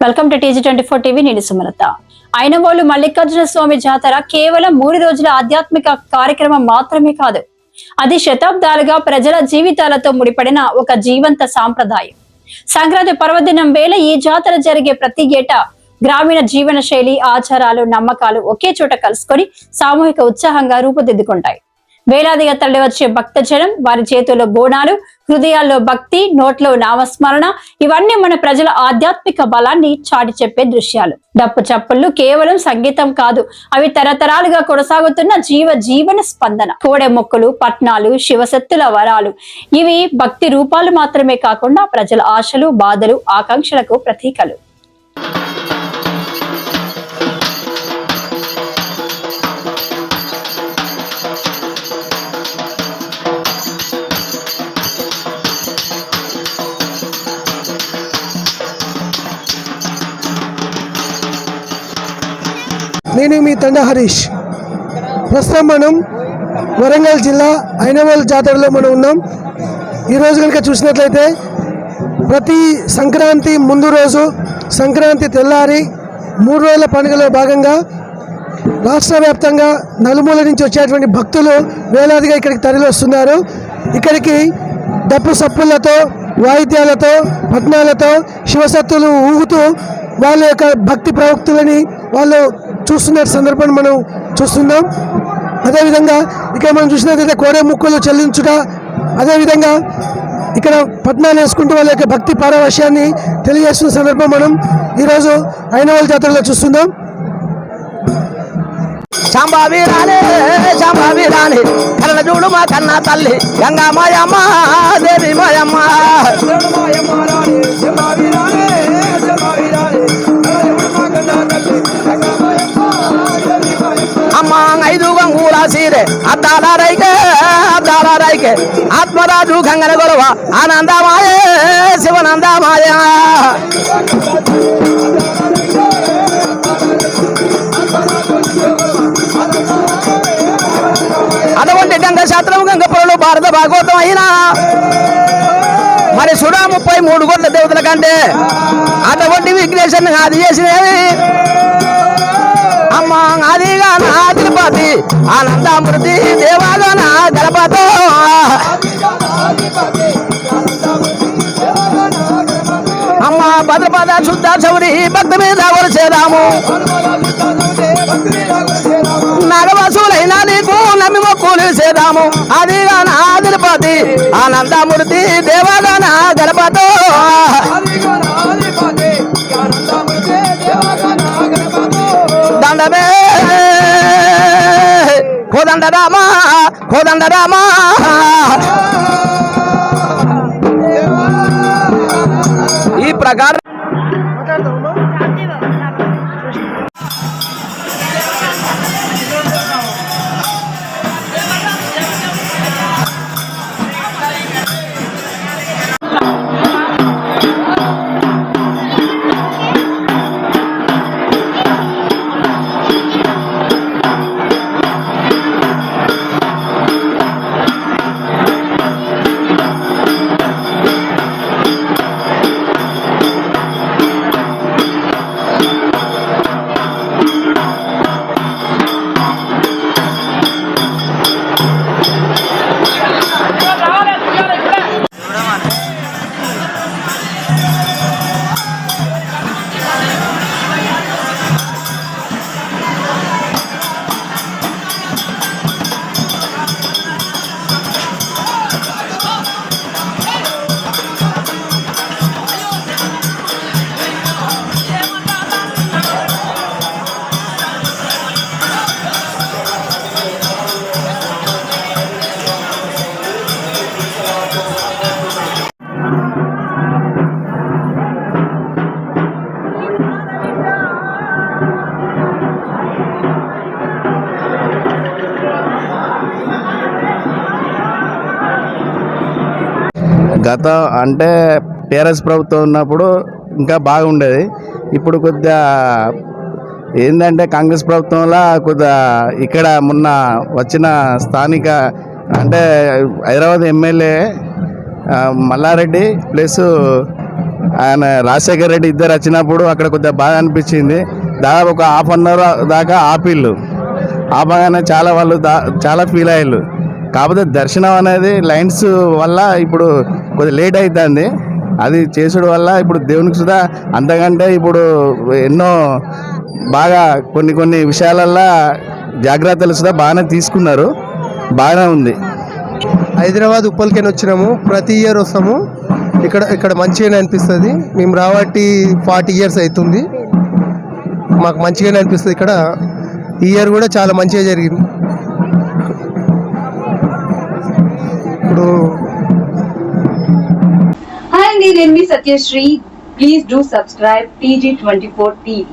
Welcome to TG24 TV. నేను సుమలత. ఐనవోలు మల్లికార్జున స్వామి జాతర కేవలం 3 రోజుల ఆధ్యాత్మిక కార్యక్రమం మాత్రమే కాదు, అది శతాబ్దాలుగా ప్రజల జీవితాలతో ముడిపడిన ఒక జీవంత సాంప్రదాయం. సంక్రాంతి పర్వదినం వేళ ఈ జాతర జరిగే ప్రతి ఏటా గ్రామీణ జీవన శైలి, ఆచారాలు, నమ్మకాలు ఒకే చోట కలుసుకొని సామూహిక ఉత్సాహంగా రూపుదిద్దుకుంటాయి. వేలాదిగా తరలివచ్చే భక్తజనం, వారి చేతుల్లో బోనాలు, హృదయాల్లో భక్తి, నోట్లో నామస్మరణ, ఇవన్నీ మన ప్రజల ఆధ్యాత్మిక బలాన్ని చాటి చెప్పే దృశ్యాలు. డప్పు చప్పుళ్ళు కేవలం సంగీతం కాదు, అవి తరతరాలుగా కొనసాగుతున్న జీవన స్పందన. కోడె మొక్కులు, పట్నాలు, శివశక్తుల వరాలు, ఇవి భక్తి రూపాలు మాత్రమే కాకుండా ప్రజల ఆశలు, బాధలు, ఆకాంక్షలకు ప్రతీకలు. నేను మీ తండ హరీష్. ప్రస్తుతం మనం వరంగల్ జిల్లా ఐనవోలు జాతరలో మనం ఉన్నాం. ఈరోజు కనుక చూసినట్లయితే ప్రతి సంక్రాంతి ముందు రోజు, సంక్రాంతి తెల్లారి 3 రోజుల పండుగలో భాగంగా రాష్ట్ర వ్యాప్తంగా నలుమూల నుంచి వచ్చేటువంటి భక్తులు వేలాదిగా ఇక్కడికి తరలి వస్తున్నారు. ఇక్కడికి డప్పు సప్పులతో, వాయిద్యాలతో, పట్నాలతో, శివసత్తులు ఊగుతూ వాళ్ళ యొక్క భక్తి ప్రవక్తులని వాళ్ళు చూస్తున్న సందర్భాన్ని మనం చూస్తున్నాం. అదేవిధంగా ఇక్కడ మనం చూసినట్లయితే కోడే ముక్కులు చెల్లించుట, అదేవిధంగా ఇక్కడ పట్నాలు వేసుకుంటూ వాళ్ళ యొక్క భక్తి పారవశ్యాన్ని తెలియజేస్తున్న సందర్భం మనం ఈరోజు ఐనవోలు జాతరలో చూస్తున్నాం. శాంబావి రాణి కళ్ళ చూడు మా కన్నా తల్లి గంగా మాయమ్మ, దేవి మాయమ్మ. అమ్మ 5 గంగూల సీరే అద్దాల రైకే ఆత్మరాజు గంగన గొడవ ఆనందమాయే శివనందమాయ. అటువంటి గంగ శాస్త్రం, గంగ పొరలు భారత భాగవతం అయినా మరి సుడా 33 కోట్ల దేవతల కంటే అటువంటి విఘ్నేశ్వరుని ఆది చేసినవి. అమ్మ ఆదిగా నా తిరుపతి, ఆనందమూర్తి దేవాగా నా గణపతో. అమ్మ భద్రపద శుద్ధ చౌరి భక్తి మీద కొలిచేదాము. నగవసులైనా నీకు నమ్మి మొక్కులు చేదాము. అదిగా నా తిరుపతి, ఆనందమూర్తి దేవాగా నా గణపతో. దండమే కోదండ రామా ఈ ప్రకారం గత అంటే టీఆర్ఎస్ ప్రభుత్వం ఉన్నప్పుడు ఇంకా బాగుండేది. ఇప్పుడు కొద్దిగా ఏంటంటే కాంగ్రెస్ ప్రభుత్వంలో కొద్దిగా ఇక్కడ మొన్న వచ్చిన స్థానిక అంటే హైదరాబాద్ ఎమ్మెల్యే మల్లారెడ్డి ప్లస్ ఆయన రాజశేఖర రెడ్డి ఇద్దరు వచ్చినప్పుడు అక్కడ కొద్దిగా బాగా అనిపించింది. దాదాపు ఒక హాఫ్ అన్ అవర్ దాకా ఆపిళ్ళు, ఆపగానే చాలా వాళ్ళు చాలా ఫీల్ అయ్యారు. కాకపోతే దర్శనం అనేది లైన్స్ వల్ల ఇప్పుడు కొద్దిగా లేట్ అవుతుంది. అది చేసుడు వల్ల ఇప్పుడు దేవునికి సుధా అంతకంటే ఇప్పుడు ఎన్నో బాగా కొన్ని విషయాలల్లో జాగ్రత్తలు సుధా బాగానే తీసుకున్నారు, బాగానే ఉంది. హైదరాబాద్ ఉప్పల్కేని వచ్చినాము, ప్రతి ఇయర్ వస్తాము. ఇక్కడ మంచిగానే అనిపిస్తుంది. మేము రాబట్టి 40 years అవుతుంది. మాకు మంచిగానే అనిపిస్తుంది. ఇక్కడ ఈ ఇయర్ కూడా చాలా మంచిగా జరిగింది. ఇప్పుడు Hi, నేను మీ Satyasri. Please do subscribe TG24 TV.